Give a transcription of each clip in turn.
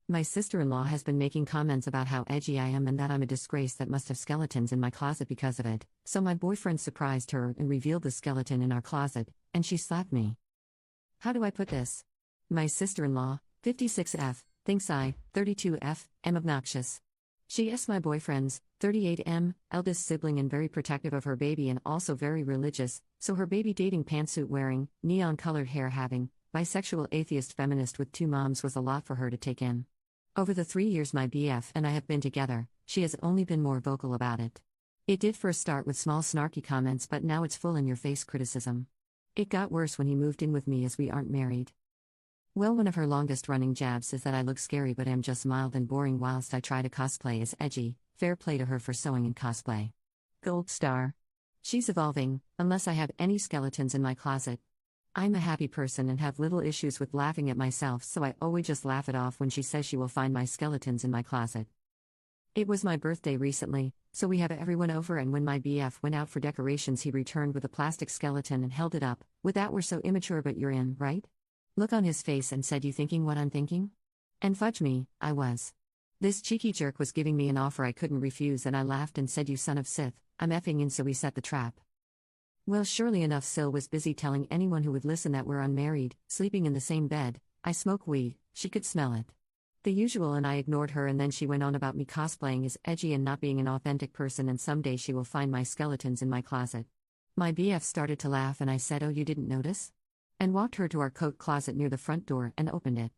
My sister-in-law has been making comments about how edgy I am and that I'm a disgrace that must have skeletons in my closet because of it, so my boyfriend surprised her and revealed the skeleton in our closet, and she slapped me. How do I put this? My sister-in-law, 56F, thinks I, 32F, am obnoxious. She is my boyfriend's, 38M, eldest sibling and very protective of her baby and also very religious, so her baby dating pantsuit wearing, neon-colored hair having, bisexual atheist feminist with two moms was a lot for her to take in. Over the 3 years my BF and I have been together, she has only been more vocal about it. It did first start with small snarky comments, but now it's full in-your-face criticism. It got worse when he moved in with me as we aren't married. Well, one of her longest-running jabs is that I look scary but am just mild and boring whilst I try to cosplay as edgy. Fair play to her for sewing and cosplay. Gold star. She's evolving, unless I have any skeletons in my closet. I'm a happy person and have little issues with laughing at myself, so I always just laugh it off when she says she will find my skeletons in my closet. It was my birthday recently, so we have everyone over, and when my BF went out for decorations he returned with a plastic skeleton and held it up, with that "we're so immature but you're in, right?" look on his face and said, "You thinking what I'm thinking?" And fudge me, I was. This cheeky jerk was giving me an offer I couldn't refuse, and I laughed and said, "You son of Sith, I'm effing in," so we set the trap. Well, surely enough, Sil was busy telling anyone who would listen that we're unmarried, sleeping in the same bed, I smoke weed, she could smell it. The usual, and I ignored her, and then she went on about me cosplaying as edgy and not being an authentic person, and someday she will find my skeletons in my closet. My BF started to laugh and I said, "Oh, you didn't notice?" And walked her to our coat closet near the front door and opened it.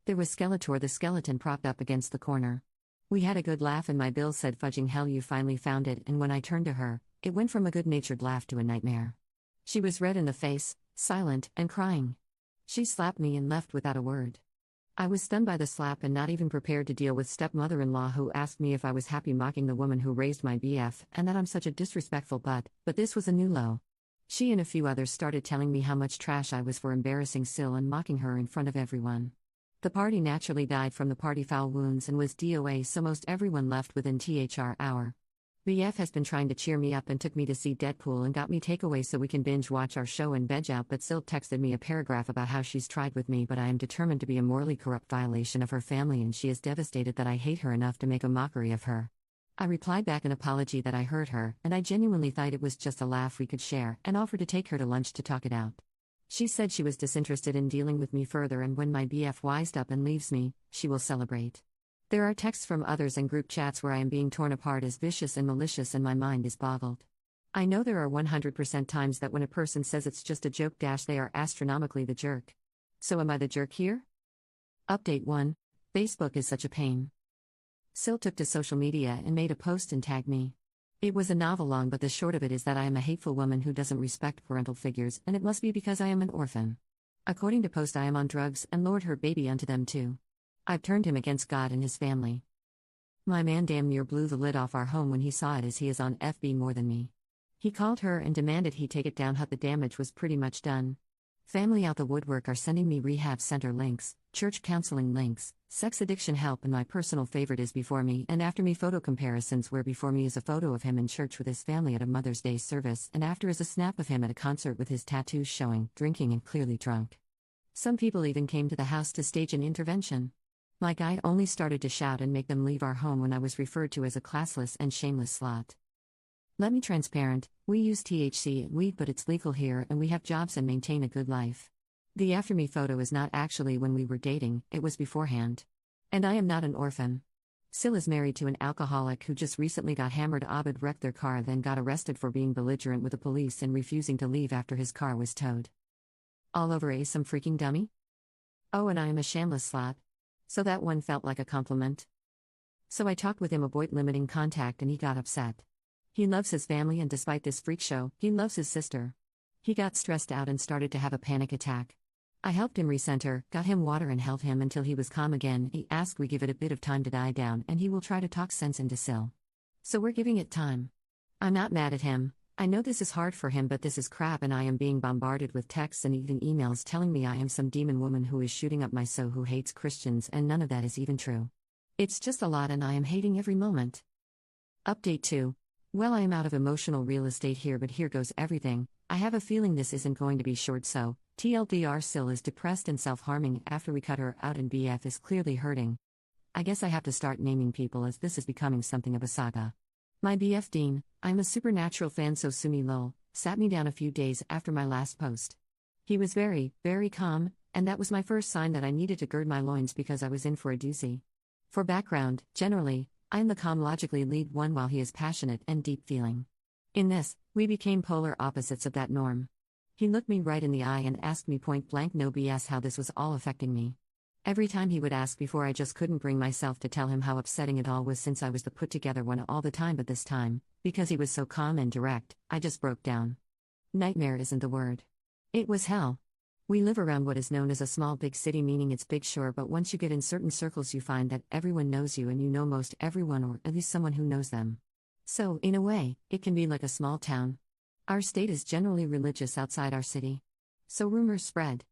There was Skeletor the skeleton propped up against the corner. We had a good laugh and my Bill said, "Fudging hell, you finally found it," and when I turned to her, it went from a good-natured laugh to a nightmare. She was red in the face, silent, and crying. She slapped me and left without a word. I was stunned by the slap and not even prepared to deal with stepmother-in-law who asked me if I was happy mocking the woman who raised my BF and that I'm such a disrespectful butt, but this was a new low. She and a few others started telling me how much trash I was for embarrassing Sil and mocking her in front of everyone. The party naturally died from the party foul wounds and was DOA, so most everyone left within THR hour. BF has been trying to cheer me up and took me to see Deadpool and got me takeaway so we can binge watch our show and veg out, but Sil texted me a paragraph about how she's tried with me but I am determined to be a morally corrupt violation of her family and she is devastated that I hate her enough to make a mockery of her. I replied back an apology that I hurt her and I genuinely thought it was just a laugh we could share and offered to take her to lunch to talk it out. She said she was disinterested in dealing with me further and when my BF wised up and leaves me, she will celebrate. There are texts from others and group chats where I am being torn apart as vicious and malicious and my mind is boggled. I know there are 100% times that when a person says it's just a joke they are astronomically the jerk. So am I the jerk here? Update 1. Facebook is such a pain. Sil took to social media and made a post and tagged me. It was a novel long, but the short of it is that I am a hateful woman who doesn't respect parental figures, and it must be because I am an orphan. According to post, I am on drugs and lured her baby unto them too. I've turned him against God and his family. My man damn near blew the lid off our home when he saw it, as he is on FB more than me. He called her and demanded he take it down. The damage was pretty much done. Family out the woodwork are sending me rehab center links, church counseling links, sex addiction help, and my personal favorite is before me and after me photo comparisons, where before me is a photo of him in church with his family at a Mother's Day service and after is a snap of him at a concert with his tattoos showing, drinking and clearly drunk. Some people even came to the house to stage an intervention. My guy only started to shout and make them leave our home when I was referred to as a classless and shameless slut. Let me transparent, we use THC and weed, but it's legal here and we have jobs and maintain a good life. The after me photo is not actually when we were dating, it was beforehand. And I am not an orphan. Sil is married to an alcoholic who just recently got hammered. Abed wrecked their car, then got arrested for being belligerent with the police and refusing to leave after his car was towed. All over some freaking dummy? Oh, and I am a shameless slut. So that one felt like a compliment. So I talked with him about limiting contact and he got upset. He loves his family and despite this freak show, he loves his sister. He got stressed out and started to have a panic attack. I helped him recenter, got him water and held him until he was calm again. He asked we give it a bit of time to die down and he will try to talk sense into Sil. So we're giving it time. I'm not mad at him. I know this is hard for him, but this is crap and I am being bombarded with texts and even emails telling me I am some demon woman who is shooting up my soul who hates Christians, and none of that is even true. It's just a lot and I am hating every moment. Update 2. Well, I am out of emotional real estate here, but here goes everything. I have a feeling this isn't going to be short, so TLDR, Sil is depressed and self-harming after we cut her out and BF is clearly hurting. I guess I have to start naming people as this is becoming something of a saga. My BF Dean, I'm a supernatural fan, so Sumi lol, sat me down a few days after my last post. He was very, very calm, and that was my first sign that I needed to gird my loins because I was in for a doozy. For background, generally, I am the calm, logically lead one while he is passionate and deep feeling. In this, we became polar opposites of that norm. He looked me right in the eye and asked me point blank, no BS, how this was all affecting me. Every time he would ask before, I just couldn't bring myself to tell him how upsetting it all was, since I was the put together one all the time, but this time, because he was so calm and direct, I just broke down. Nightmare isn't the word. It was hell. We live around what is known as a small big city, meaning it's big, sure, but once you get in certain circles you find that everyone knows you and you know most everyone, or at least someone who knows them. So, in a way, it can be like a small town. Our state is generally religious outside our city. So rumors spread.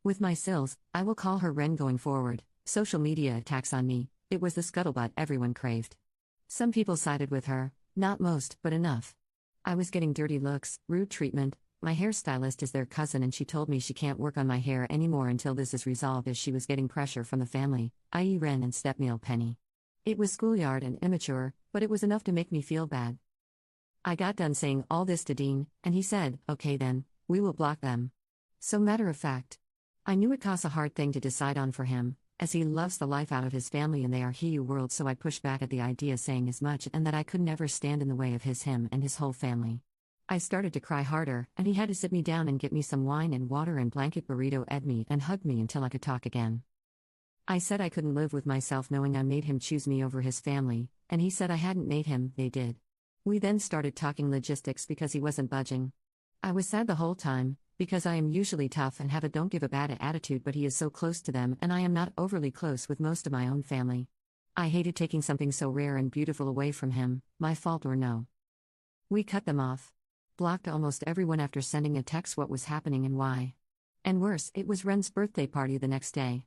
With my Sills, I will call her Ren going forward, social media attacks on me, it was the scuttlebutt everyone craved. Some people sided with her, not most, but enough. I was getting dirty looks, rude treatment. My hairstylist is their cousin and she told me she can't work on my hair anymore until this is resolved, as she was getting pressure from the family, i.e. Ren and stepmeal Penny. It was schoolyard and immature, but it was enough to make me feel bad. I got done saying all this to Dean, and he said, okay then, we will block them. So matter of fact. I knew it costs a hard thing to decide on for him, as he loves the life out of his family and they are Hiyu world, so I pushed back at the idea, saying as much and that I could never stand in the way of him and his whole family. I started to cry harder, and he had to sit me down and get me some wine and water and blanket burrito, ed me and hugged me until I could talk again. I said I couldn't live with myself knowing I made him choose me over his family, and he said I hadn't made him, they did. We then started talking logistics because he wasn't budging. I was sad the whole time, because I am usually tough and have a don't give a bad attitude, but he is so close to them and I am not overly close with most of my own family. I hated taking something so rare and beautiful away from him, my fault or no. We cut them off. Blocked almost everyone after sending a text what was happening and why. And worse, it was Ren's birthday party the next day.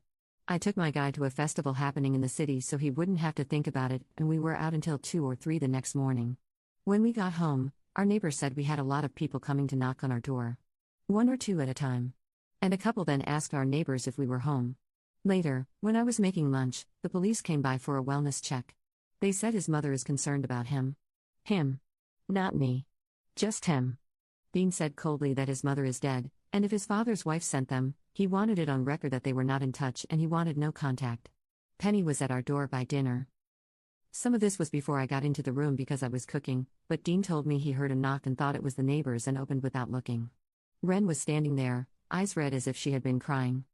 I took my guy to a festival happening in the city so he wouldn't have to think about it, and we were out until 2 or 3 the next morning. When we got home, our neighbor said we had a lot of people coming to knock on our door. 1 or 2 at a time. And a couple then asked our neighbors if we were home. Later, when I was making lunch, the police came by for a wellness check. They said his mother is concerned about him. Him. Not me. Just him. Dean said coldly that his mother is dead, and if his father's wife sent them, he wanted it on record that they were not in touch and he wanted no contact. Penny was at our door by dinner. Some of this was before I got into the room because I was cooking, but Dean told me he heard a knock and thought it was the neighbors and opened without looking. Ren was standing there, eyes red as if she had been crying.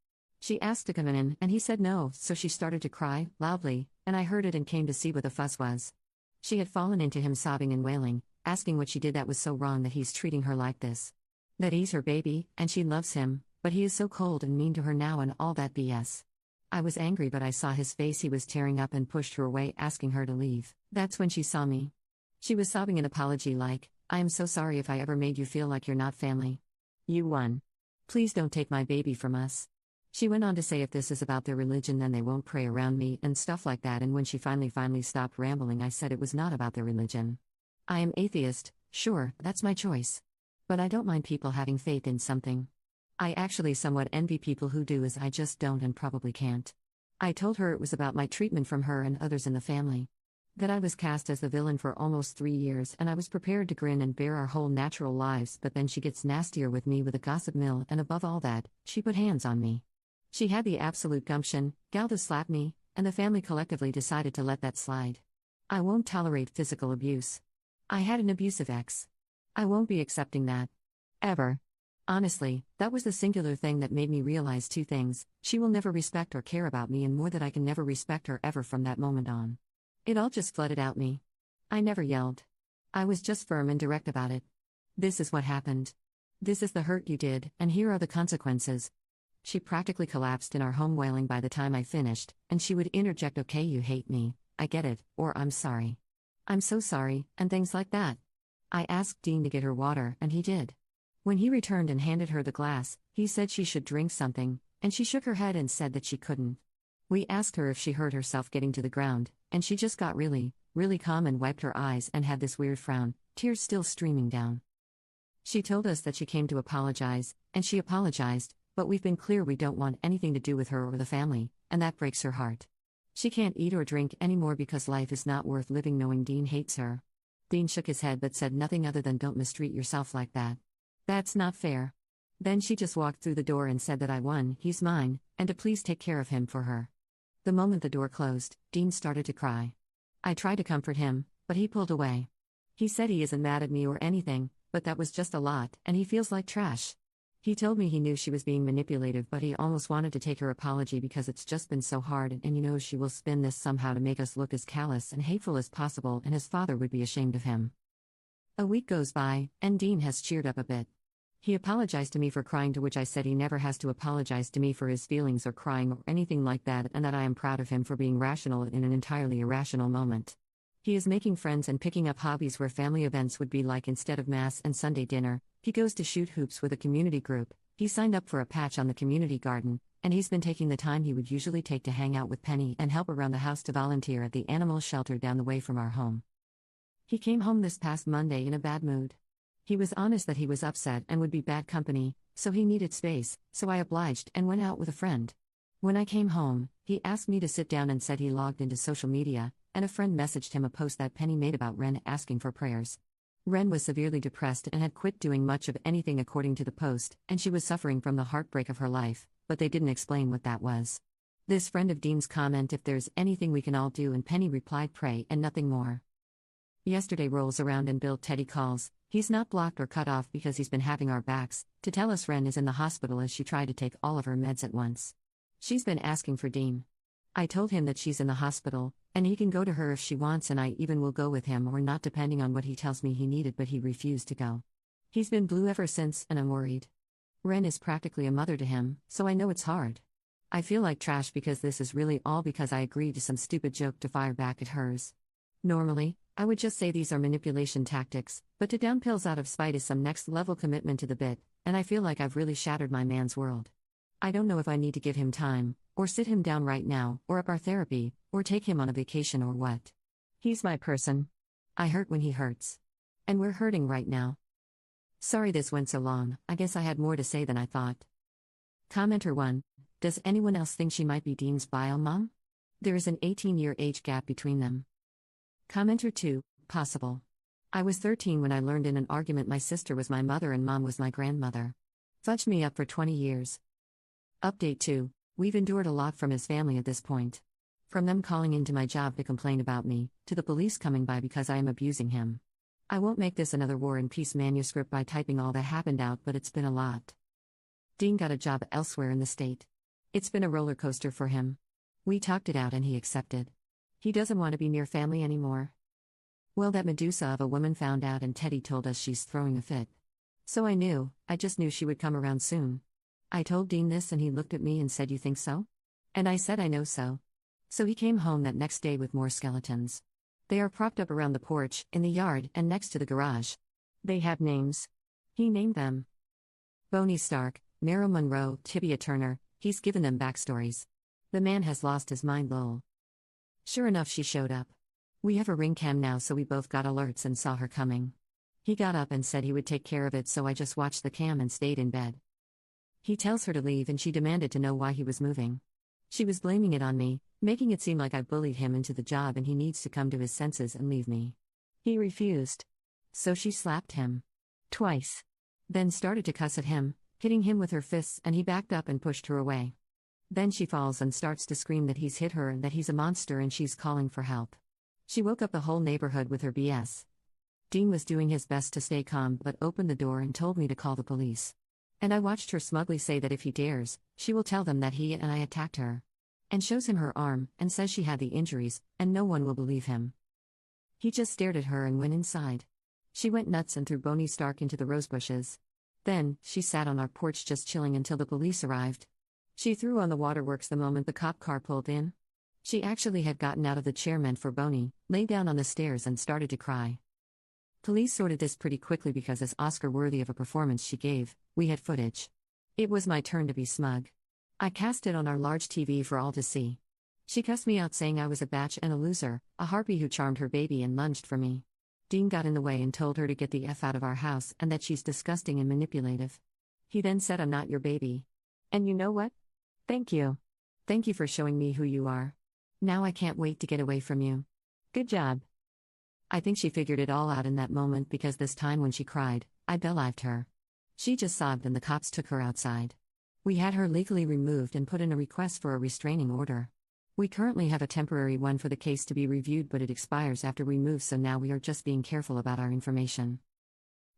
She asked to come in and he said no, so she started to cry, loudly, and I heard it and came to see what the fuss was. She had fallen into him sobbing and wailing, asking what she did that was so wrong that he's treating her like this. That he's her baby, and she loves him, but he is so cold and mean to her now and all that BS. I was angry, but I saw his face, he was tearing up and pushed her away, asking her to leave. That's when she saw me. She was sobbing an apology like, I am so sorry if I ever made you feel like you're not family. You won. Please don't take my baby from us. She went on to say if this is about their religion then they won't pray around me and stuff like that, and when she finally stopped rambling I said it was not about their religion. I am atheist, sure, that's my choice. But I don't mind people having faith in something. I actually somewhat envy people who do, as I just don't and probably can't. I told her it was about my treatment from her and others in the family. That I was cast as the villain for almost 3 years and I was prepared to grin and bear our whole natural lives, but then she gets nastier with me with a gossip mill, and above all that, she put hands on me. She had the absolute gumption, gal, to slap me, and the family collectively decided to let that slide. I won't tolerate physical abuse. I had an abusive ex. I won't be accepting that. Ever. Honestly, that was the singular thing that made me realize 2 things: she will never respect or care about me, and more, that I can never respect her ever from that moment on. It all just flooded out me. I never yelled. I was just firm and direct about it. This is what happened. This is the hurt you did, and here are the consequences. She practically collapsed in our home wailing by the time I finished, and she would interject, okay, you hate me, I get it, or I'm sorry. I'm so sorry, and things like that. I asked Dean to get her water, and he did. When he returned and handed her the glass, he said she should drink something, and she shook her head and said that she couldn't. We asked her if she hurt herself getting to the ground, and she just got really calm and wiped her eyes and had this weird frown, tears still streaming down. She told us that she came to apologize, and she apologized, but we've been clear we don't want anything to do with her or the family, and that breaks her heart. She can't eat or drink anymore because life is not worth living knowing Dean hates her. Dean shook his head but said nothing other than don't mistreat yourself like that. That's not fair. Then she just walked through the door and said that I won, he's mine, and to please take care of him for her. The moment the door closed, Dean started to cry. I tried to comfort him, but he pulled away. He said he isn't mad at me or anything, but that was just a lot, and he feels like trash. He told me he knew she was being manipulative, but he almost wanted to take her apology because it's just been so hard, and she will spin this somehow to make us look as callous and hateful as possible, and his father would be ashamed of him. A week goes by, and Dean has cheered up a bit. He apologized to me for crying, to which I said he never has to apologize to me for his feelings or crying or anything like that, and that I am proud of him for being rational in an entirely irrational moment. He is making friends and picking up hobbies where family events would be like instead of Mass and Sunday dinner. He goes to shoot hoops with a community group, he signed up for a patch on the community garden, and he's been taking the time he would usually take to hang out with Penny and help around the house to volunteer at the animal shelter down the way from our home. He came home this past Monday in a bad mood. He was honest that he was upset and would be bad company, so he needed space, so I obliged and went out with a friend. When I came home, he asked me to sit down and said he logged into social media, and a friend messaged him a post that Penny made about Ren asking for prayers. Ren was severely depressed and had quit doing much of anything according to the post, and she was suffering from the heartbreak of her life, but they didn't explain what that was. This friend of Dean's comment if there's anything we can all do, and Penny replied pray and nothing more. Yesterday rolls around and Bill Teddy calls, he's not blocked or cut off because he's been having our backs, to tell us Ren is in the hospital as she tried to take all of her meds at once. She's been asking for Dean. I told him that she's in the hospital, and he can go to her if she wants, and I even will go with him or not depending on what he tells me he needed, but he refused to go. He's been blue ever since, and I'm worried. Ren is practically a mother to him, so I know it's hard. I feel like trash because this is really all because I agreed to some stupid joke to fire back at hers. Normally, I would just say these are manipulation tactics, but to down pills out of spite is some next level commitment to the bit, and I feel like I've really shattered my man's world. I don't know if I need to give him time, or sit him down right now, or up our therapy, or take him on a vacation or what. He's my person. I hurt when he hurts. And we're hurting right now. Sorry this went so long, I guess I had more to say than I thought. Commenter 1. Does anyone else think she might be Dean's bio mom? There is an 18-year age gap between them. Commenter 2. Possible. I was 13 when I learned in an argument my sister was my mother and mom was my grandmother. Fudged me up for 20 years. Update 2. We've endured a lot from his family at this point. From them calling into my job to complain about me, to the police coming by because I am abusing him. I won't make this another War and Peace manuscript by typing all that happened out, but it's been a lot. Dean got a job elsewhere in the state. It's been a roller coaster for him. We talked it out and he accepted. He doesn't want to be near family anymore. Well, that Medusa of a woman found out and Teddy told us she's throwing a fit. So I just knew she would come around soon. I told Dean this and he looked at me and said, "You think so?" And I said, "I know so." So he came home that next day with more skeletons. They are propped up around the porch, in the yard, and next to the garage. They have names. He named them. Boney Stark, Meryl Monroe, Tibia Turner, he's given them backstories. The man has lost his mind, lol. Sure enough, she showed up. We have a ring cam now, so we both got alerts and saw her coming. He got up and said he would take care of it, so I just watched the cam and stayed in bed. He tells her to leave and she demanded to know why he was moving. She was blaming it on me, making it seem like I bullied him into the job and he needs to come to his senses and leave me. He refused. So she slapped him. Twice. Then started to cuss at him, hitting him with her fists, and he backed up and pushed her away. Then she falls and starts to scream that he's hit her and that he's a monster and she's calling for help. She woke up the whole neighborhood with her BS. Dean was doing his best to stay calm but opened the door and told me to call the police. And I watched her smugly say that if he dares, she will tell them that he and I attacked her. And shows him her arm, and says she had the injuries, and no one will believe him. He just stared at her and went inside. She went nuts and threw Boney Stark into the rosebushes. Then, she sat on our porch just chilling until the police arrived. She threw on the waterworks the moment the cop car pulled in. She actually had gotten out of the chair meant for Boney, lay down on the stairs and started to cry. Police sorted this pretty quickly because as Oscar-worthy of a performance she gave, we had footage. It was my turn to be smug. I cast it on our large TV for all to see. She cussed me out saying I was a batch and a loser, a harpy who charmed her baby and lunged for me. Dean got in the way and told her to get the F out of our house and that she's disgusting and manipulative. He then said, "I'm not your baby. And you know what? Thank you. Thank you for showing me who you are. Now I can't wait to get away from you. Good job. I think she figured it all out in that moment because this time when she cried, I believed her. She just sobbed and the cops took her outside. We had her legally removed and put in a request for a restraining order. We currently have a temporary one for the case to be reviewed, but it expires after we move, so now we are just being careful about our information.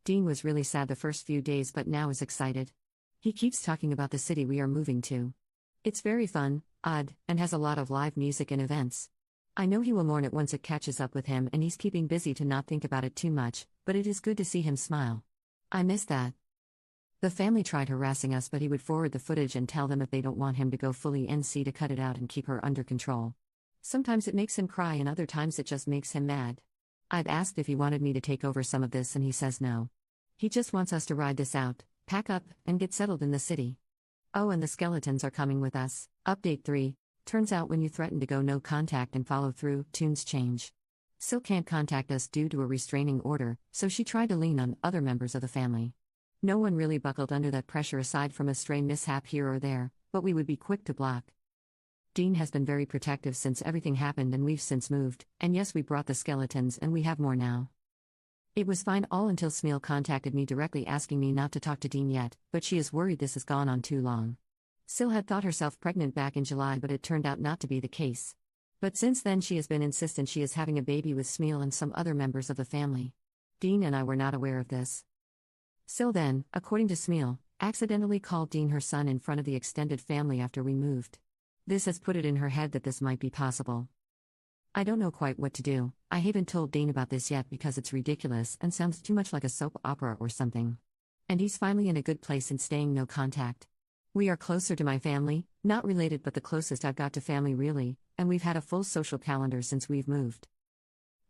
Dean was really sad the first few days but now is excited. He keeps talking about the city we are moving to. It's very fun, odd, and has a lot of live music and events. I know he will mourn it once it catches up with him, and he's keeping busy to not think about it too much, but it is good to see him smile. I miss that. The family tried harassing us, but he would forward the footage and tell them if they don't want him to go fully NC to cut it out and keep her under control. Sometimes it makes him cry and other times it just makes him mad. I've asked if he wanted me to take over some of this and he says no. He just wants us to ride this out, pack up, and get settled in the city. Oh, and the skeletons are coming with us. Update 3. Turns out when you threaten to go no contact and follow through, tunes change. Sil can't contact us due to a restraining order, so she tried to lean on other members of the family. No one really buckled under that pressure aside from a stray mishap here or there, but we would be quick to block. Dean has been very protective since everything happened and we've since moved, and yes, we brought the skeletons and we have more now. It was fine all until Smeel contacted me directly asking me not to talk to Dean yet, but she is worried this has gone on too long. Sil had thought herself pregnant back in July, but it turned out not to be the case. But since then she has been insistent she is having a baby with Smeel and some other members of the family. Dean and I were not aware of this. Sil then, according to Smeel, accidentally called Dean her son in front of the extended family after we moved. This has put it in her head that this might be possible. I don't know quite what to do. I haven't told Dean about this yet because it's ridiculous and sounds too much like a soap opera or something. And he's finally in a good place and staying no contact. We are closer to my family, not related but the closest I've got to family really, and we've had a full social calendar since we've moved.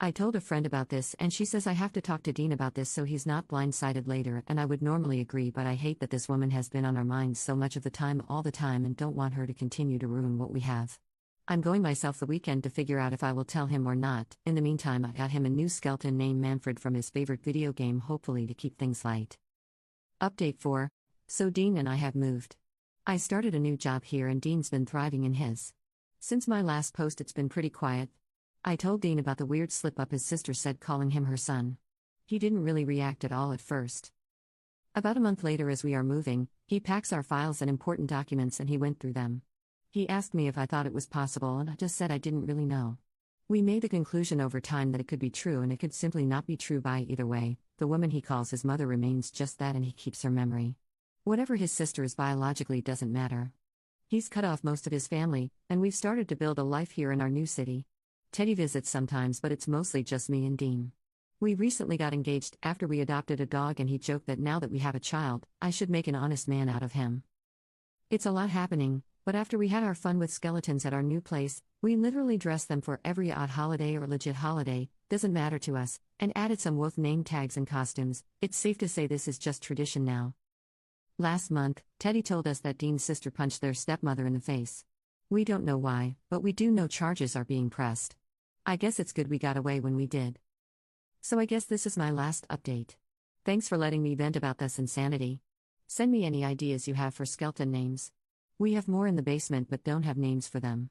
I told a friend about this and she says I have to talk to Dean about this so he's not blindsided later, and I would normally agree, but I hate that this woman has been on our minds so much of the time all the time and don't want her to continue to ruin what we have. I'm going myself the weekend to figure out if I will tell him or not. In the meantime, I got him a new skeleton named Manfred from his favorite video game, hopefully to keep things light. Update 4. So Dean and I have moved. I started a new job here and Dean's been thriving in his. Since my last post it's been pretty quiet. I told Dean about the weird slip-up his sister said calling him her son. He didn't really react at all at first. About a month later, as we are moving, he packs our files and important documents and he went through them. He asked me if I thought it was possible and I just said I didn't really know. We made the conclusion over time that it could be true and it could simply not be true. By either way, the woman he calls his mother remains just that and he keeps her memory. Whatever his sister is biologically doesn't matter. He's cut off most of his family, and we've started to build a life here in our new city. Teddy visits sometimes, but it's mostly just me and Dean. We recently got engaged after we adopted a dog and he joked that now that we have a child, I should make an honest man out of him. It's a lot happening, but after we had our fun with skeletons at our new place, we literally dressed them for every odd holiday or legit holiday, doesn't matter to us, and added some wolf name tags and costumes. It's safe to say this is just tradition now. Last month, Teddy told us that Dean's sister punched their stepmother in the face. We don't know why, but we do know charges are being pressed. I guess it's good we got away when we did. So I guess this is my last update. Thanks for letting me vent about this insanity. Send me any ideas you have for skeleton names. We have more in the basement but don't have names for them.